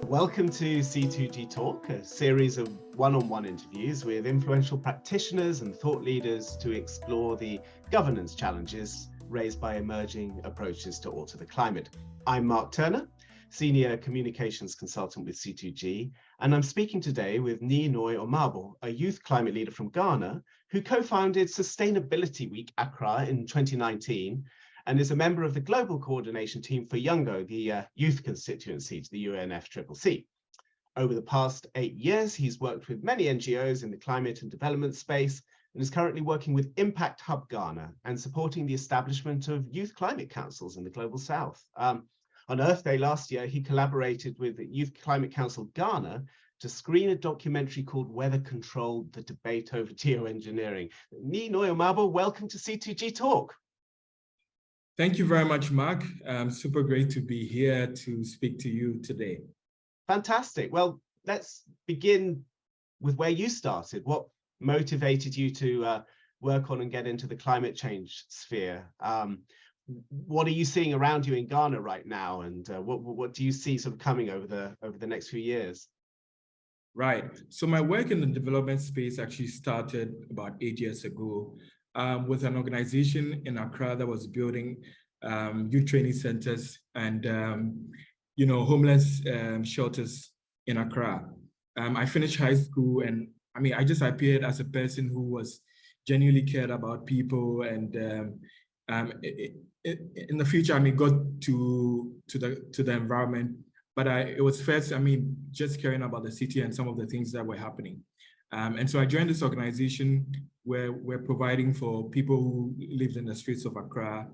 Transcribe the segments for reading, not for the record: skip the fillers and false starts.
Welcome to C2GTalk, a series of one-on-one interviews with influential practitioners and thought leaders to explore the governance challenges raised by emerging approaches to alter the climate. I'm Mark Turner, Senior Communications Consultant with C2G, and I'm speaking today with Nii Noi Omaboe, a youth climate leader from Ghana, who co-founded Sustainability Week Accra in 2019, and is a member of the global coordination team for YOUNGO, the youth constituency to the UNFCCC. Over the past 8 years, he's worked with many NGOs in the climate and development space, and is currently working with Impact Hub Ghana and supporting the establishment of youth climate councils in the Global South. On Earth Day last year, he collaborated with the Youth Climate Council Ghana to screen a documentary called Weather Control, the Debate Over Geoengineering. Nii Noi Omaboe, welcome to C2GTalk. Thank you very much, Mark. Super great to be here to speak to you today. Fantastic. Well, let's begin with where you started. What motivated you to work on and get into the climate change sphere? What are you seeing around you in Ghana right now, and what do you see sort of coming over the next few years? Right. So my work in the development space actually started about 8 years ago. With an organization in Accra that was building youth training centers and homeless shelters in Accra. I finished high school, and I just appeared as a person who was genuinely cared about people, and in the future, got to the environment. But it was first, just caring about the city and some of the things that were happening. And so I joined this organization where we're providing for people who lived in the streets of Accra.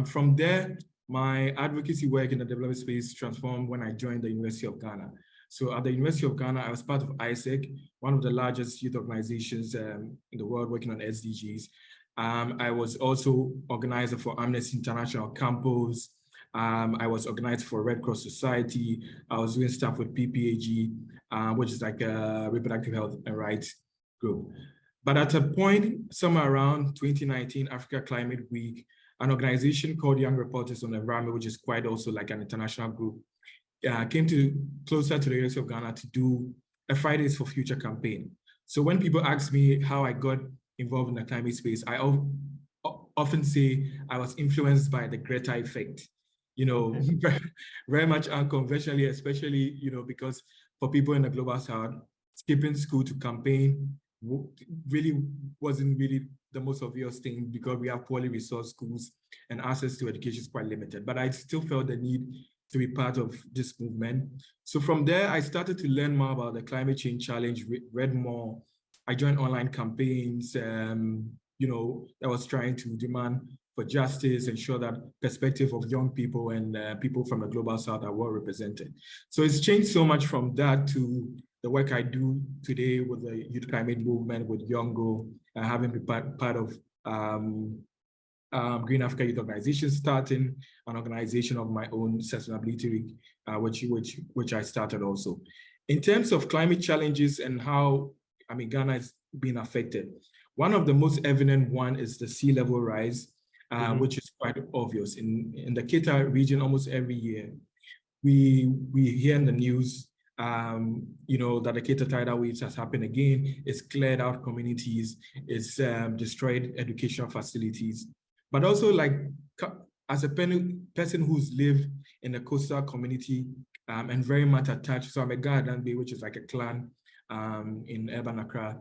From there, my advocacy work in the development space transformed when I joined the University of Ghana. So at the University of Ghana, I was part of AIESEC, one of the largest youth organizations in the world working on SDGs. I was also organizer for Amnesty International campus. I was organized for Red Cross Society. I was doing stuff with PPAG, which is like a reproductive health and rights group. But at a point, somewhere around 2019, Africa Climate Week, an organization called Young Reporters on the Environment, which is quite also like an international group, came closer to the University of Ghana to do a Fridays for Future campaign. So when people ask me how I got involved in the climate space, I often say I was influenced by the Greta effect. Very much unconventionally, especially, because for people in the Global South, skipping school to campaign really wasn't really the most obvious thing because we have poorly resourced schools and access to education is quite limited. But I still felt the need to be part of this movement. So from there, I started to learn more about the climate change challenge, read more. I joined online campaigns, that was trying to demand for justice, ensure that perspective of young people and people from the Global South are well represented. So it's changed so much from that to the work I do today with the youth climate movement, with YOUNGO, having been part of Green Africa Youth Organization, starting an organization of my own, Sustainability Week, which I started also. In terms of climate challenges and how Ghana is being affected, one of the most evident one is the sea level rise, which is quite obvious. In the Kita region, almost every year, we hear in the news, that the Kita tidal waves has happened again. It's cleared out communities, it's destroyed educational facilities. But also, like, as a person who's lived in a coastal community and very much attached, so I'm a Ghanaian, which is like a clan in urban Accra.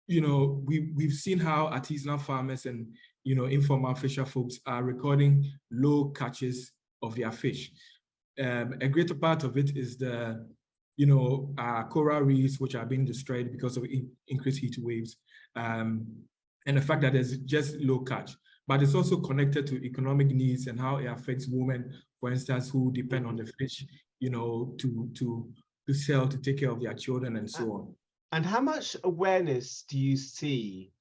We've seen how artisanal farmers and informal fisher folks are recording low catches of their fish. A greater part of it is the coral reefs, which are being destroyed because of increased heat waves, and the fact that there's just low catch. But it's also connected to economic needs and how it affects women, for instance, who depend on the fish, to sell, to take care of their children and so on. And how much awareness do you see,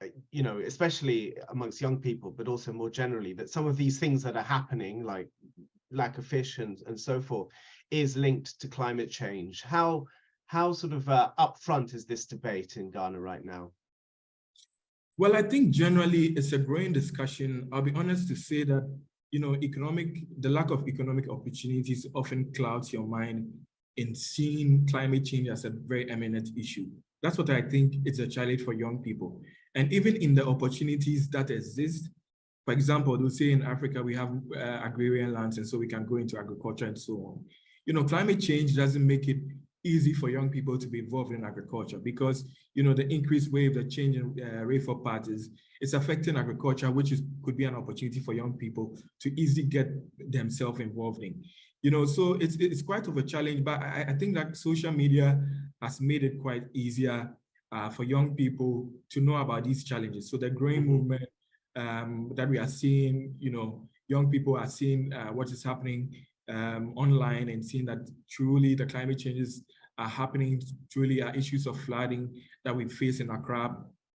especially amongst young people, but also more generally, that some of these things that are happening, like lack of fish and so forth, is linked to climate change? How sort of upfront is this debate in Ghana right now? Well, I think generally it's a growing discussion. I'll be honest to say that the lack of economic opportunities often clouds your mind in seeing climate change as a very eminent issue. That's what I think is a challenge for young people. And even in the opportunities that exist, for example, they'll say in Africa, we have agrarian lands, and so we can go into agriculture and so on. Climate change doesn't make it easy for young people to be involved in agriculture because, the increased wave, the change in rainfall patterns, it's affecting agriculture, which could be an opportunity for young people to easily get themselves involved in. So it's quite of a challenge, but I think that social media has made it quite easier for young people to know about these challenges. So the growing movement that we are seeing, young people are seeing what is happening online and seeing that truly the climate changes are happening, truly are issues of flooding that we face in Accra,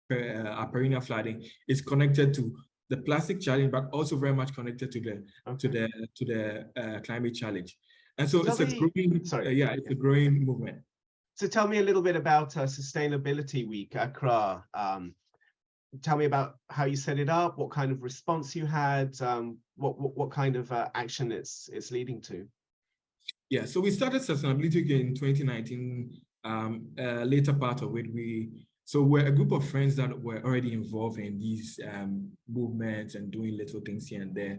perennial flooding, is connected to the plastic challenge, but also very much connected to the climate challenge. And so it's a growing movement. So tell me a little bit about Sustainability Week, Accra. Tell me about how you set it up, what kind of response you had, what kind of action it's leading to. Yeah, so we started Sustainability in 2019, later part of it. So we're a group of friends that were already involved in these movements and doing little things here and there.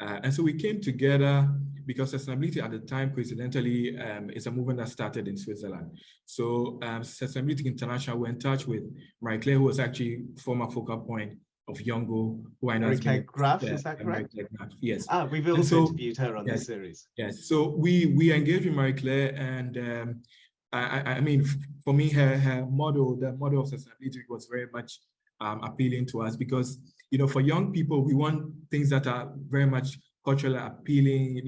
And so we came together because sustainability at the time, coincidentally, is a movement that started in Switzerland. So Sustainability International, we're in touch with Marie-Claire, who was actually former focal point of YOUNGO, who I know has been Graf, is that correct? Yes. We've also interviewed her on this series. Yes, so we engaged with Marie-Claire, and I mean, for me, her model, the model of sustainability was very much appealing to us because, for young people, we want things that are very much culturally appealing,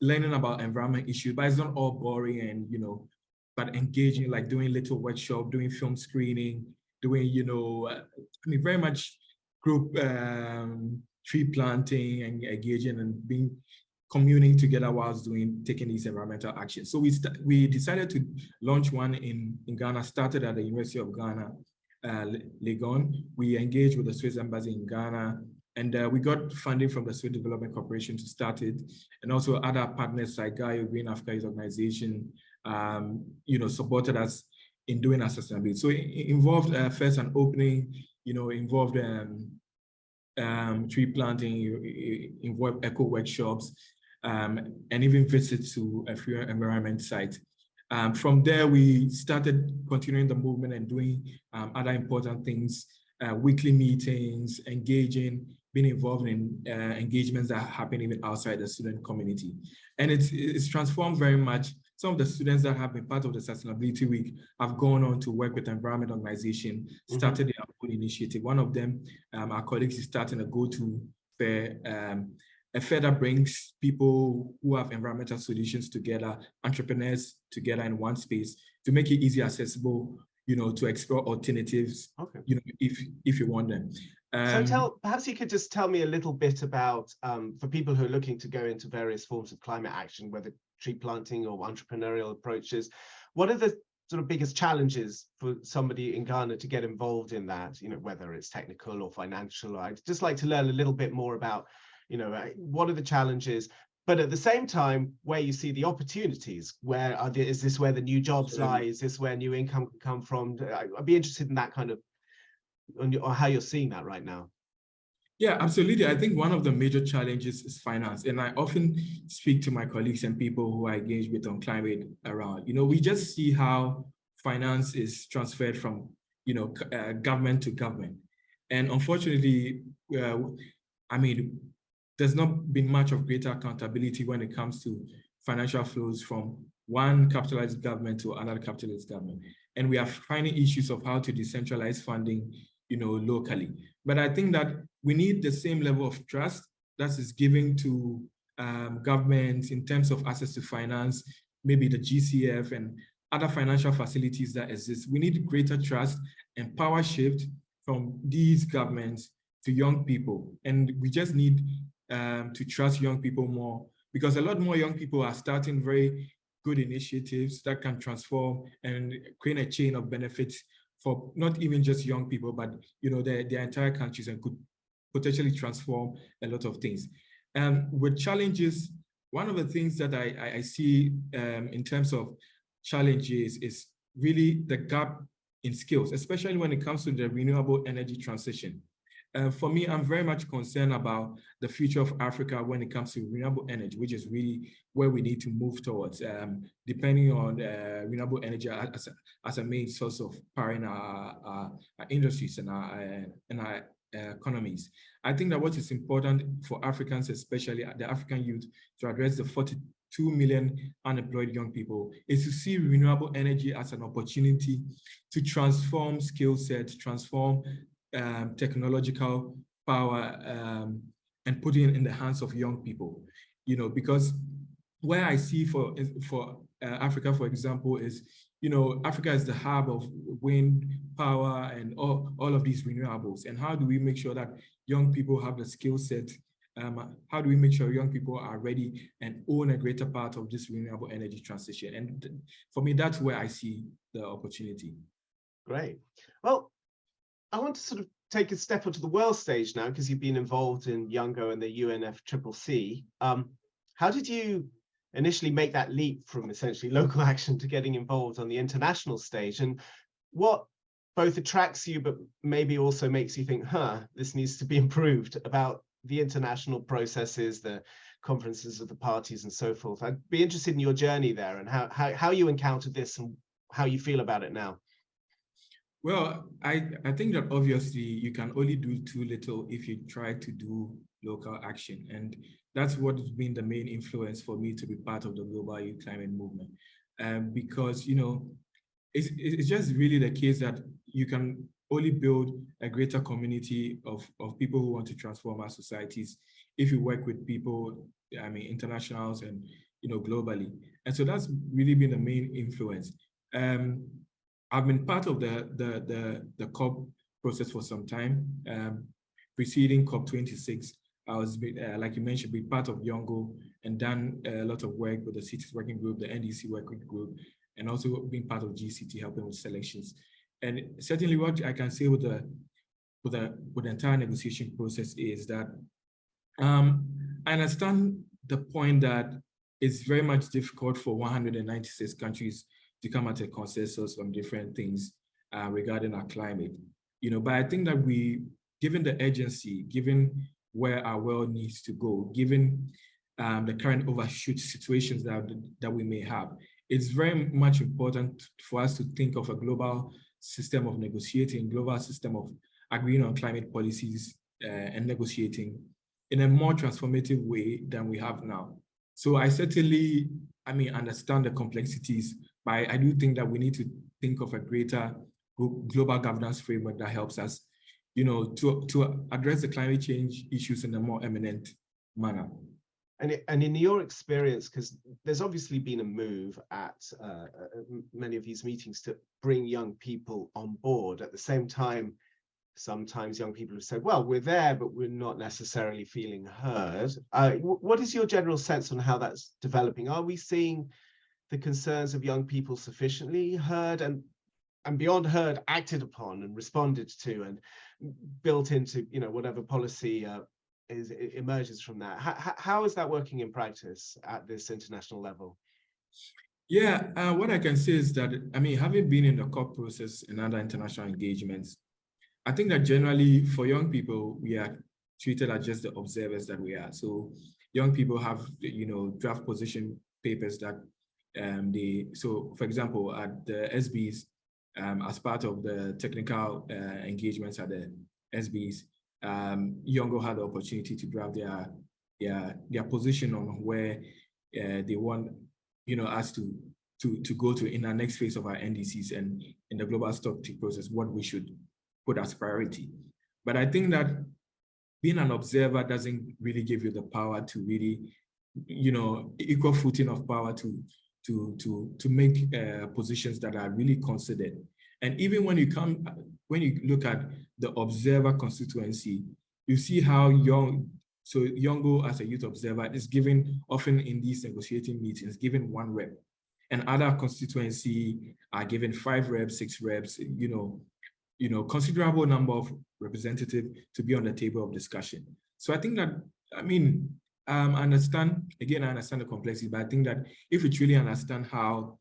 learning about environment issues, but it's not all boring and, but engaging, like doing little workshop, doing film screening, doing, very much group tree planting and engaging and communing together whilst taking these environmental actions. So we decided to launch one in Ghana, started at the University of Ghana, Legon. We engaged with the Swiss Embassy in Ghana, and we got funding from the Swiss Development Corporation to start it, and also other partners like Gaio Green Africa's organization, supported us in doing our sustainability. So it involved first an opening, involved tree planting, involved eco workshops, and even visits to a free environment site. From there, we started continuing the movement and doing other important things, weekly meetings, engaging, being involved in engagements that happen even outside the student community. And it's transformed very much. Some of the students that have been part of the Sustainability Week have gone on to work with environment organization, started their own initiative. One of them, our colleagues, is starting a go-to fair, a fair that brings people who have environmental solutions together, entrepreneurs together in one space to make it easy accessible, to explore alternatives, if you want them. So perhaps you could just tell me a little bit about, for people who are looking to go into various forms of climate action, whether tree planting or entrepreneurial approaches, what are the sort of biggest challenges for somebody in Ghana to get involved in that, whether it's technical or financial? I'd just like to learn a little bit more about, what are the challenges, but at the same time, where you see the opportunities, is this where the new jobs lie? Is this where new income can come from? I'd be interested in that kind of, or how you're seeing that right now. Yeah, absolutely. I think one of the major challenges is finance. And I often speak to my colleagues and people who I engage with on climate around, we just see how finance is transferred from, government to government. And unfortunately, there's not been much of greater accountability when it comes to financial flows from one capitalized government to another capitalist government. And we are finding issues of how to decentralize funding, locally. But I think that we need the same level of trust that is given to governments in terms of access to finance, maybe the GCF and other financial facilities that exist. We need greater trust and power shift from these governments to young people. And we just need to trust young people more, because a lot more young people are starting very good initiatives that can transform and create a chain of benefits for not even just young people, but their entire countries, and could potentially transform a lot of things. With challenges, one of the things that I see in terms of challenges is really the gap in skills, especially when it comes to the renewable energy transition. For me, I'm very much concerned about the future of Africa when it comes to renewable energy, which is really where we need to move towards, depending on renewable energy as a main source of powering our industries and our economies. I think that what is important for Africans, especially the African youth, to address the 42 million unemployed young people is to see renewable energy as an opportunity to transform skill sets, transform technological power, and put it in the hands of young people. You know, because where I see for Africa, for example, is, you know, Africa is the hub of wind power and all of these renewables. And how do we make sure that young people have the skill set? How do we make sure young people are ready and own a greater part of this renewable energy transition? And for me, that's where I see the opportunity. Great. Well, I want to sort of take a step onto the world stage now, because you've been involved in YOUNGO and the UNFCCC. How did you initially make that leap from essentially local action to getting involved on the international stage? And what both attracts you, but maybe also makes you think, this needs to be improved about the international processes, the conferences of the parties and so forth? I'd be interested in your journey there and how you encountered this and how you feel about it now. Well, I think that obviously you can only do too little if you try to do local action. And that's what has been the main influence for me to be part of the global youth climate movement. Because, you know, it's just really the case that you can only build a greater community of people who want to transform our societies if you work with people, I mean, internationals and, you know, globally. And so that's really been the main influence. I've been part of the COP process for some time. Preceding COP26, I was, like you mentioned, be part of YOUNGO and done a lot of work with the Cities Working Group, the NDC Working Group, and also being part of GCT, helping with selections. And certainly what I can say with the entire negotiation process is that I understand the point that it's very much difficult for 196 countries to come at a consensus on different things regarding our climate. You know, but I think that given the urgency, given where our world needs to go, given the current overshoot situations that we may have, it's very much important for us to think of a global system of negotiating, global system of agreeing on climate policies and negotiating in a more transformative way than we have now. So I certainly, understand the complexities, but I do think that we need to think of a greater global governance framework that helps us, to address the climate change issues in a more eminent manner. And in your experience, because there's obviously been a move at many of these meetings to bring young people on board. At the same time, sometimes young people have said, well, we're there, but we're not necessarily feeling heard. What is your general sense on how that's developing? Are we seeing the concerns of young people sufficiently heard and beyond heard, acted upon and responded to and built into, whatever policy emerges from that? How is that working in practice at this international level? Yeah, what I can say is that, having been in the COP process and other international engagements, I think that generally for young people, we are treated as just the observers that we are. So young people have, draft position papers that so for example, at the SBs, as part of the technical engagements at the SBs, YOUNGO had the opportunity to draft their position on where they want, us to go to in our next phase of our NDCs and in the global stock take process, what we should put as priority. But I think that being an observer doesn't really give you the power to really, equal footing of power to make positions that are really considered. And even when you look at the observer constituency, you see how YOUNGO as a youth observer is given often in these negotiating meetings, given 1 rep, and other constituency are given 5 reps, 6 reps, considerable number of representatives to be on the table of discussion. So I think that, I understand the complexity, but I think that if we truly understand how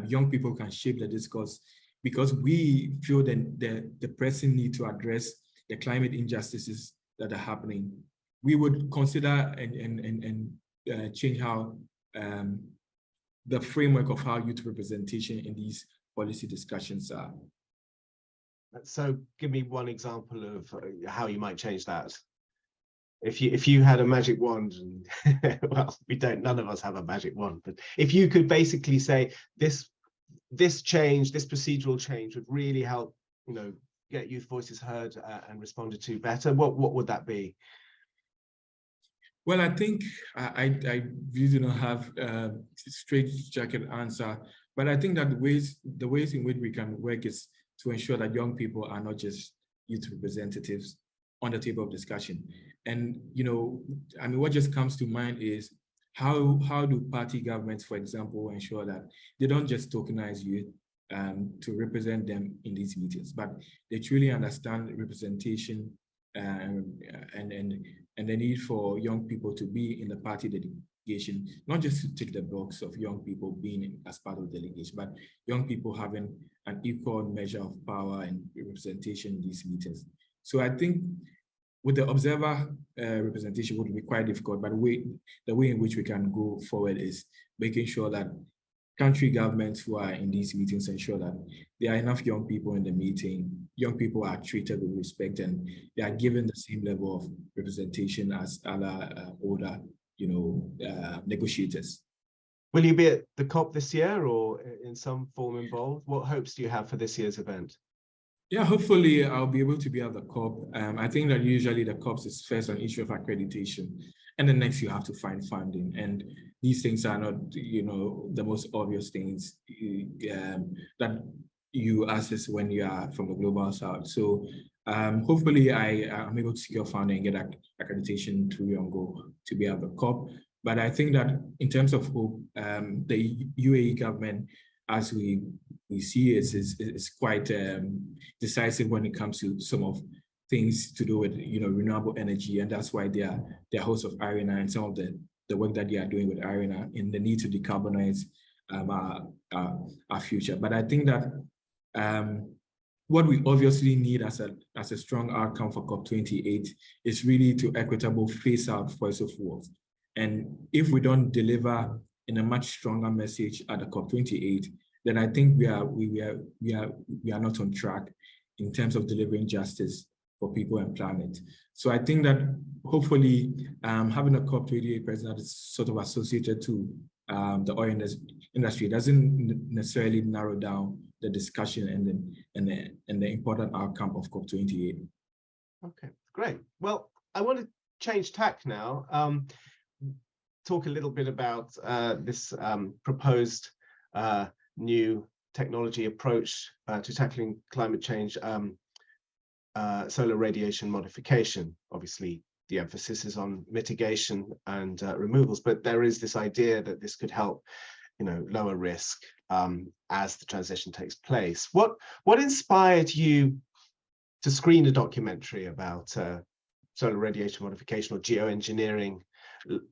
young people can shape the discourse, because we feel that the pressing need to address the climate injustices that are happening, we would consider and change how the framework of how youth representation in these policy discussions are. So give me one example of how you might change that. If you had a magic wand, and well, none of us have a magic wand, but if you could basically say this procedural change would really help, get youth voices heard and responded to better, what would that be? Well, I think I really do not have a straight-jacket answer, but I think that the ways in which we can work is to ensure that young people are not just youth representatives on the table of discussion. And, what just comes to mind is how do party governments, for example, ensure that they don't just tokenize youth to represent them in these meetings, but they truly understand representation and the need for young people to be in the party delegation, not just to tick the box of young people being as part of the delegation, but young people having an equal measure of power and representation in these meetings. So I think with the observer representation would be quite difficult, but the way in which we can go forward is making sure that country governments who are in these meetings ensure that there are enough young people in the meeting, young people are treated with respect, and they are given the same level of representation as other older, negotiators. Will you be at the COP this year or in some form involved? What hopes do you have for this year's event? Yeah, hopefully I'll be able to be at the COP. I think that usually the COPs is first an issue of accreditation, and then next you have to find funding. And these things are not, the most obvious things that you access when you are from the global south. So hopefully I'm able to secure funding and get accreditation through YOUNGO to be at the COP. But I think that in terms of hope, the UAE government, as we see, is quite decisive when it comes to some of things to do with renewable energy, and that's why they're hosts of ARENA and some of the work that they are doing with ARENA in the need to decarbonize our future. But I think that what we obviously need as a strong outcome for COP28 is really to equitable phase out fossil fuels. And if we don't deliver in a much stronger message at the COP28, then I think we are not on track in terms of delivering justice for people and planet. So I think that hopefully having a COP28 president is sort of associated to the oil industry doesn't necessarily narrow down the discussion and the important outcome of COP28. Okay, great. Well, I want to change tack now. Talk a little bit about this proposed new technology approach to tackling climate change, solar radiation modification. Obviously, the emphasis is on mitigation and removals, but there is this idea that this could help, lower risk as the transition takes place. What inspired you to screen a documentary about solar radiation modification or geoengineering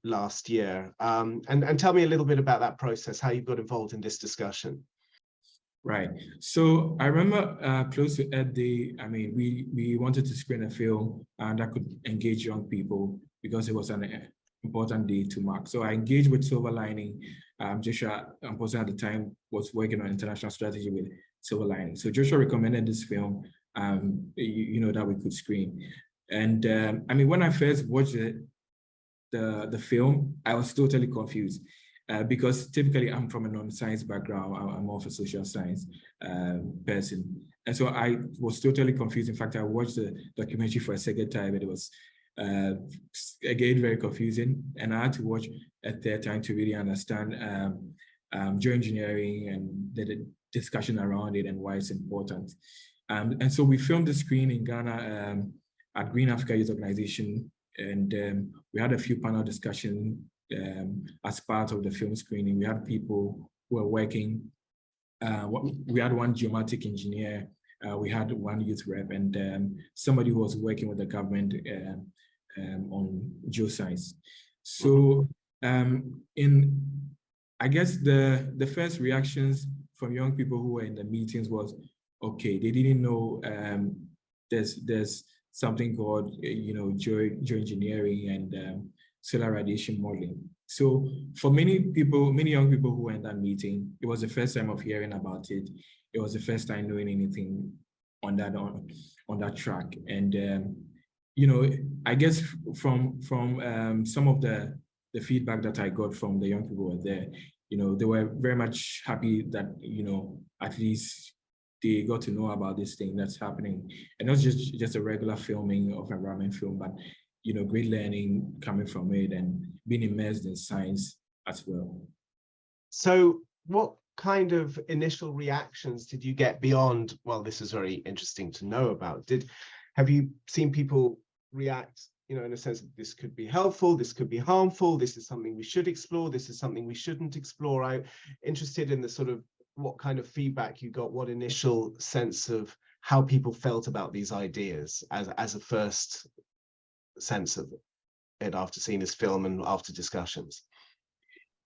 last year? And tell me a little bit about that process, how you got involved in this discussion. Right. So I remember close to Earth Day, we wanted to screen a film that could engage young people because it was an important day to mark. So I engaged with Silver Lining. Joshua, unfortunately at the time, was working on international strategy with Silver Lining. So Joshua recommended this film, that we could screen. And when I first watched the film, I was totally confused. Because typically I'm from a non-science background, I'm more of a social science person. And so I was totally confused. In fact, I watched the documentary for a second time and it was, again, very confusing. And I had to watch a third time to really understand geoengineering and the discussion around it and why it's important. And so we filmed the screen in Ghana at Green Africa Youth Organization. And we had a few panel discussions as part of the film screening. We had people who were working, we had one geomatic engineer, we had one youth rep, and somebody who was working with the government on geoscience. So I guess the first reactions from young people who were in the meetings was, okay, they didn't know there's something called geoengineering and solar radiation modeling. So for many young people who were in that meeting, it was the first time of hearing about it. It was the first time knowing anything on that track. And I guess from some of the feedback that I got from the young people who were there, they were very much happy that, at least they got to know about this thing that's happening. And not just a regular filming of environment film, but, great learning coming from it and being immersed in science as well. So what kind of initial reactions did you get beyond, well, this is very interesting to know about? Have you seen people react, in a sense that this could be helpful, this could be harmful, this is something we should explore, this is something we shouldn't explore? I'm interested in the sort of what kind of feedback you got, what initial sense of how people felt about these ideas as a first sense of it after seeing this film and after discussions.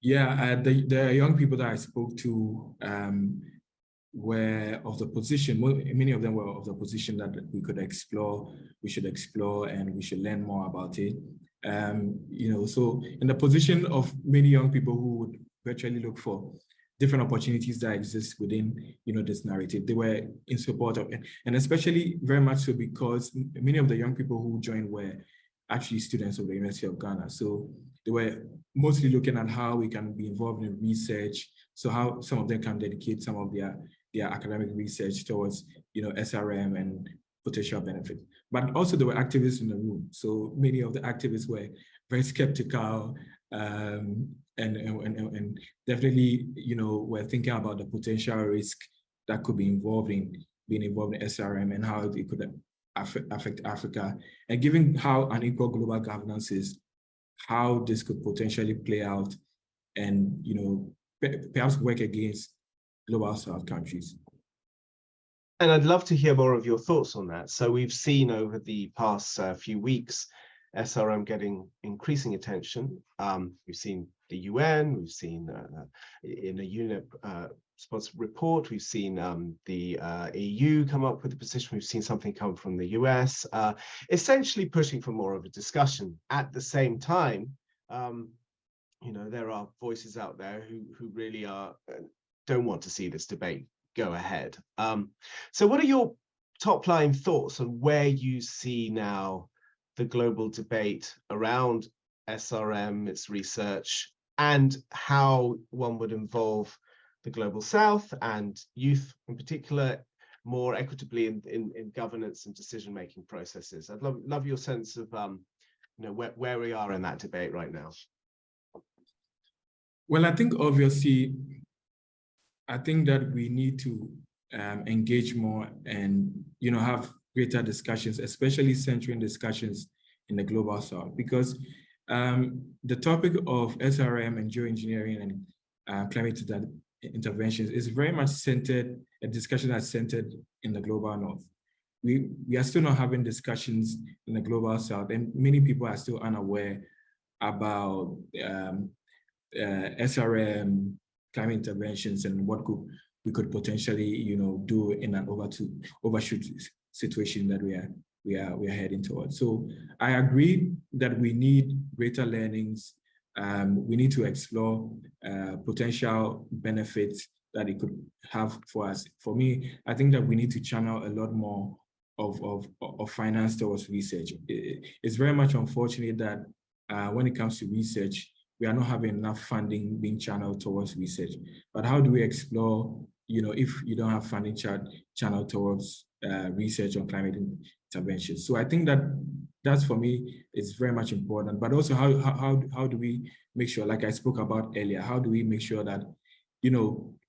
Yeah, the young people that I spoke to were of the position, many of them were of the position that we should explore, and we should learn more about it. So in the position of many young people who would virtually look for different opportunities that exist within, this narrative, they were in support of it. And especially very much so because many of the young people who joined were actually students of the University of Ghana. So they were mostly looking at how we can be involved in research. So how some of them can dedicate some of their academic research towards, SRM and potential benefit. But also there were activists in the room. So many of the activists were very skeptical and definitely, were thinking about the potential risk that could be involved in being involved in SRM and how it could affect Africa. And given how unequal global governance is, how this could potentially play out and, perhaps work against global South countries. And I'd love to hear more of your thoughts on that. So we've seen over the past few weeks, SRM getting increasing attention. We've seen the UN, we've seen in a UNEP sponsored report, we've seen the EU come up with a position, we've seen something come from the US, essentially pushing for more of a discussion. At the same time, there are voices out there who really don't want to see this debate go ahead. So what are your top line thoughts on where you see now the global debate around SRM, its research, and how one would involve the global South and youth in particular more equitably in governance and decision-making processes? I'd love your sense of where we are in that debate right now. Well, I think obviously, I think that we need to engage more and have greater discussions, especially centering discussions in the global South, because the topic of SRM and geoengineering and climate interventions is very much centered, a discussion that's centered in the global North. We are still not having discussions in the global South, and many people are still unaware about SRM, climate interventions, and what we could potentially do in an overshoot situation that we are heading towards. So I agree that we need greater learnings. We need to explore potential benefits that it could have for us. For me, I think that we need to channel a lot more of finance towards research. It's very much unfortunate that when it comes to research, we are not having enough funding being channeled towards research. But how do we explore, if you don't have funding channeled towards research on climate interventions? So I think that's for me, it's very much important. But also how do we make sure, like I spoke about earlier, how do we make sure that,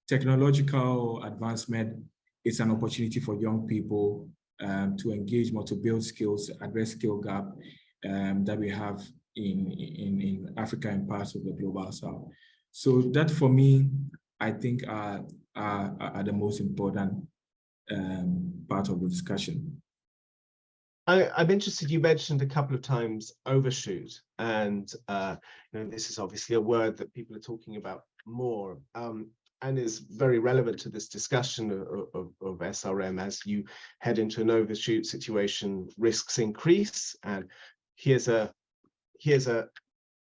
technological advancement is an opportunity for young people to engage more, to build skills, address skill gap that we have in Africa and parts of the global South. So that for me, I think are the most important part of the discussion. I'm interested, you mentioned a couple of times overshoot, and this is obviously a word that people are talking about more, and is very relevant to this discussion of SRM. As you head into an overshoot situation, risks increase, and here's a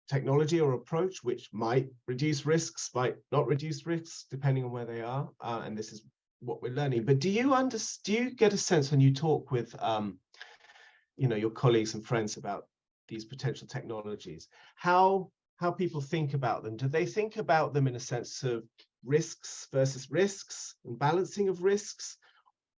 technology or approach which might reduce risks, might not reduce risks, depending on where they are, and this is what we're learning. But do you get a sense when you talk with your colleagues and friends about these potential technologies, how people think about them? Do they think about them in a sense of risks versus risks and balancing of risks,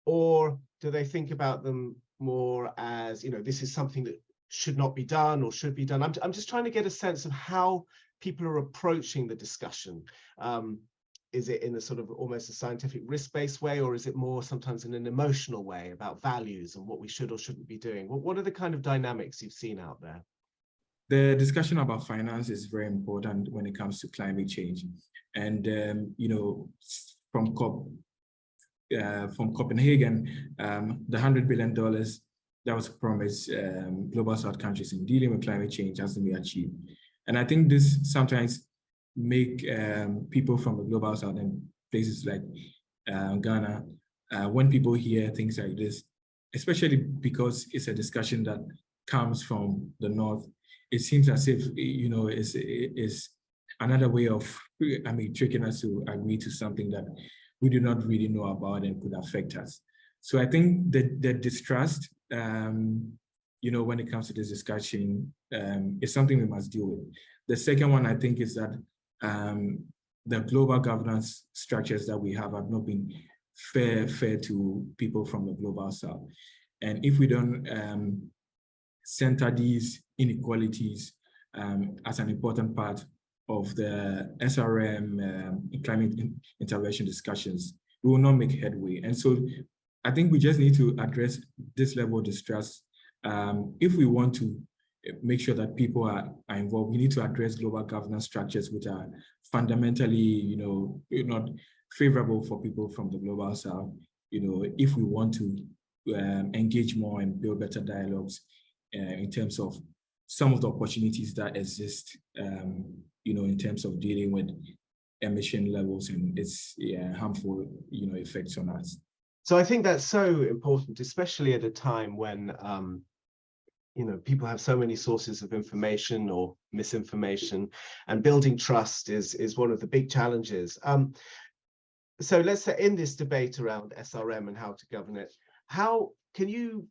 or do they think about them more as, this is something that should not be done or should be done? I'm just trying to get a sense of how people are approaching the discussion. Is it in a sort of almost a scientific risk-based way, or is it more sometimes in an emotional way about values and what we should or shouldn't be doing? What are the kind of dynamics you've seen out there? The discussion about finance is very important when it comes to climate change. And, from Copenhagen, the $100 billion that was promised global South countries in dealing with climate change hasn't been achieved. And I think this sometimes make people from the global South and places like Ghana, when people hear things like this, especially because it's a discussion that comes from the North, it seems as if, is another way of, tricking us to agree to something that we do not really know about and could affect us. So I think that the distrust, when it comes to this discussion, is something we must deal with. The second one, I think, is that the global governance structures that we have not been fair to people from the global South. And if we don't center these inequalities as an important part of the SRM climate intervention discussions, we will not make headway. And so I think we just need to address this level of distrust. If we want to make sure that people are involved, we need to address global governance structures which are fundamentally, not favorable for people from the global South. If we want to engage more and build better dialogues in terms of some of the opportunities that exist, in terms of dealing with emission levels and its harmful, effects on us. So I think that's so important, especially at a time when people have so many sources of information or misinformation, and building trust is one of the big challenges. So let's say in this debate around SRM and how to govern it, how can you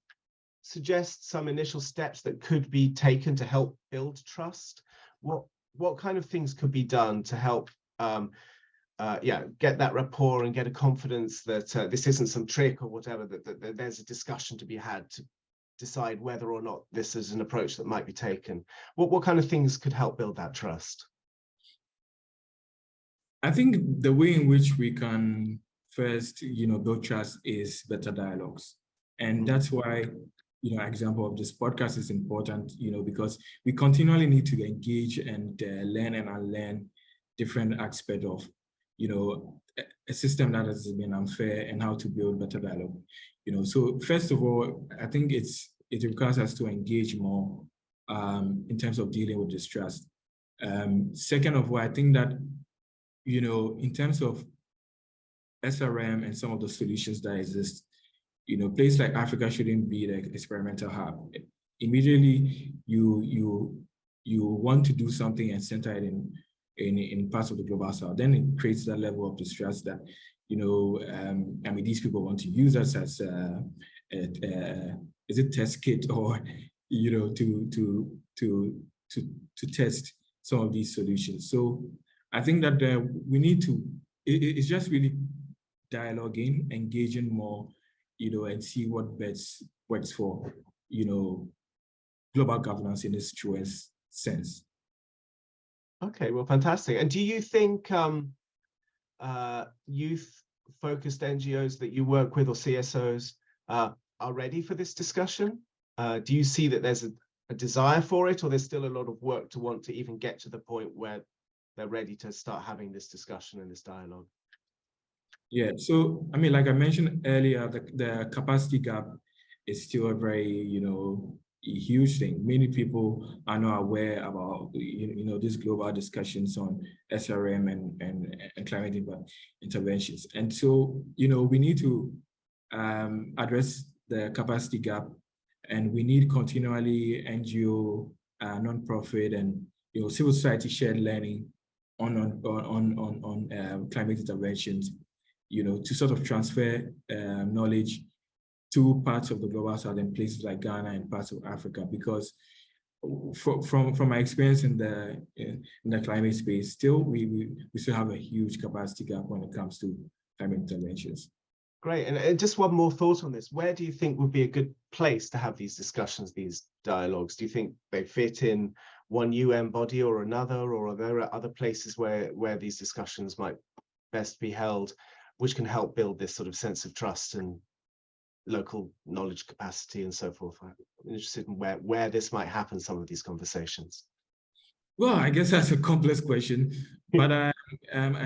suggest some initial steps that could be taken to help build trust? What kind of things could be done to help get that rapport and get a confidence that this isn't some trick or whatever, that there's a discussion to be had to decide whether or not this is an approach that might be taken? What kind of things could help build that trust? I think the way in which we can first, build trust is better dialogues. And that's why, example of this podcast is important, because we continually need to engage and learn and unlearn different aspects of, a system that has been unfair and how to build better dialogue. So first of all, I think it requires us to engage more in terms of dealing with distrust. Second of all, I think that, in terms of SRM and some of the solutions that exist, places like Africa shouldn't be the experimental hub. Immediately, you want to do something and center it in parts of the global South, then it creates that level of distrust that, these people want to use us as is it test kit or, to test some of these solutions. So I think that we need to, it's just really dialoguing, engaging more, and see what best works for, global governance in its truest sense. Okay, well, fantastic. And do you think youth-focused NGOs that you work with or CSOs are ready for this discussion? Do you see that there's a desire for it, or there's still a lot of work to want to even get to the point where they're ready to start having this discussion and this dialogue? Yeah, so, like I mentioned earlier, the capacity gap is still a very, a huge thing. Many people are not aware about, these global discussions on SRM and climate interventions. And so, we need to address the capacity gap, and we need continually NGO, non-profit, and civil society shared learning on climate interventions, to sort of transfer knowledge to parts of the global south and places like Ghana and parts of Africa, because from my experience in the climate space, still we still have a huge capacity gap when it comes to climate interventions. Great. And just one more thought on this. Where do you think would be a good place to have these discussions, these dialogues? Do you think they fit in one UN body or another, or are there other places where these discussions might best be held, which can help build this sort of sense of trust and local knowledge capacity and so forth? I'm interested in where this might happen, some of these conversations. Well, I guess that's a complex question, but I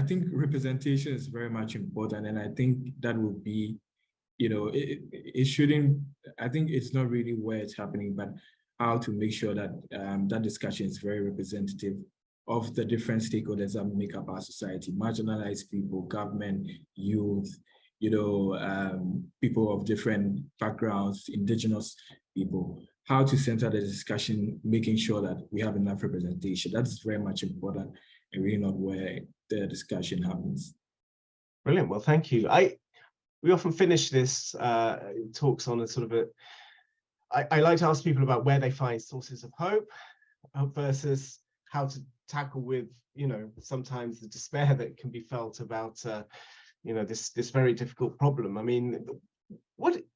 think representation is very much important, and I think that would be, it shouldn't. I think it's not really where it's happening, but how to make sure that that discussion is very representative of the different stakeholders that make up our society: marginalized people, government, youth, people of different backgrounds, indigenous people. How to center the discussion, making sure that we have enough representation. That's very much important, and really not where the discussion happens. Brilliant. Well, thank you. We often finish this talks on a sort of I like to ask people about where they find sources of hope versus how to tackle with, sometimes the despair that can be felt about, this very difficult problem. I mean,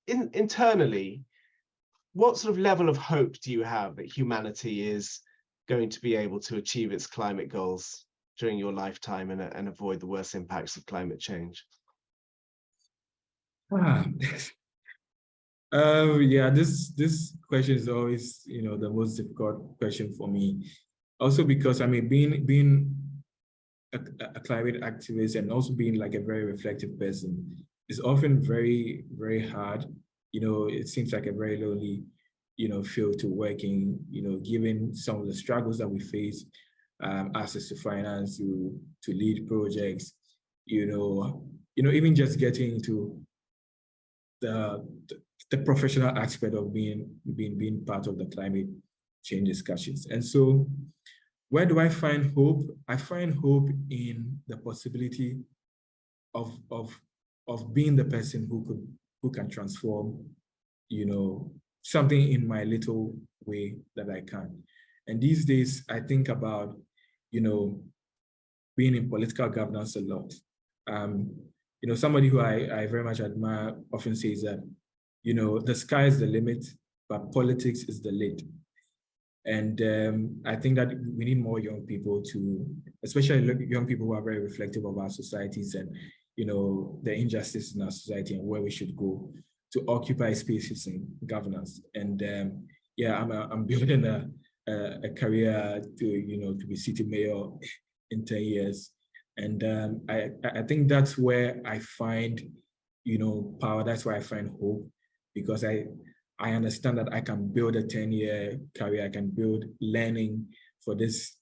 internally, what sort of level of hope do you have that humanity is going to be able to achieve its climate goals during your lifetime and avoid the worst impacts of climate change? Yeah, this question is always, the most difficult question for me. Also because, being a climate activist and also being like a very reflective person is often very, very hard. It seems like a very lonely, field to work in, given some of the struggles that we face, access to finance, to lead projects, even just getting into the professional aspect of being part of the climate change discussions. And so where do I find hope? I find hope in the possibility of being the person who can transform, something in my little way that I can. And these days I think about, being in political governance a lot. Somebody who I very much admire often says that, the sky is the limit, but politics is the lid. And I think that we need more young people especially young people who are very reflective of our societies and, the injustice in our society and where we should go, to occupy spaces in governance. And yeah, I'm building a career to be city mayor in 10 years. And I think that's where I find, power. That's where I find hope, because I understand that I can build a 10-year career. I can build learning for this,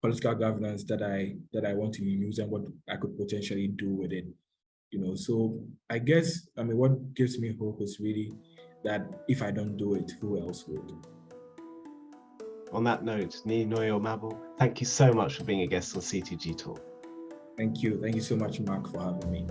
political governance that I want to use and what I could potentially do with it. So I guess, what gives me hope is really that if I don't do it, who else would? On that note, Nii Noi Omaboe, thank you so much for being a guest on C2GTalk. Thank you. Thank you so much, Mark, for having me.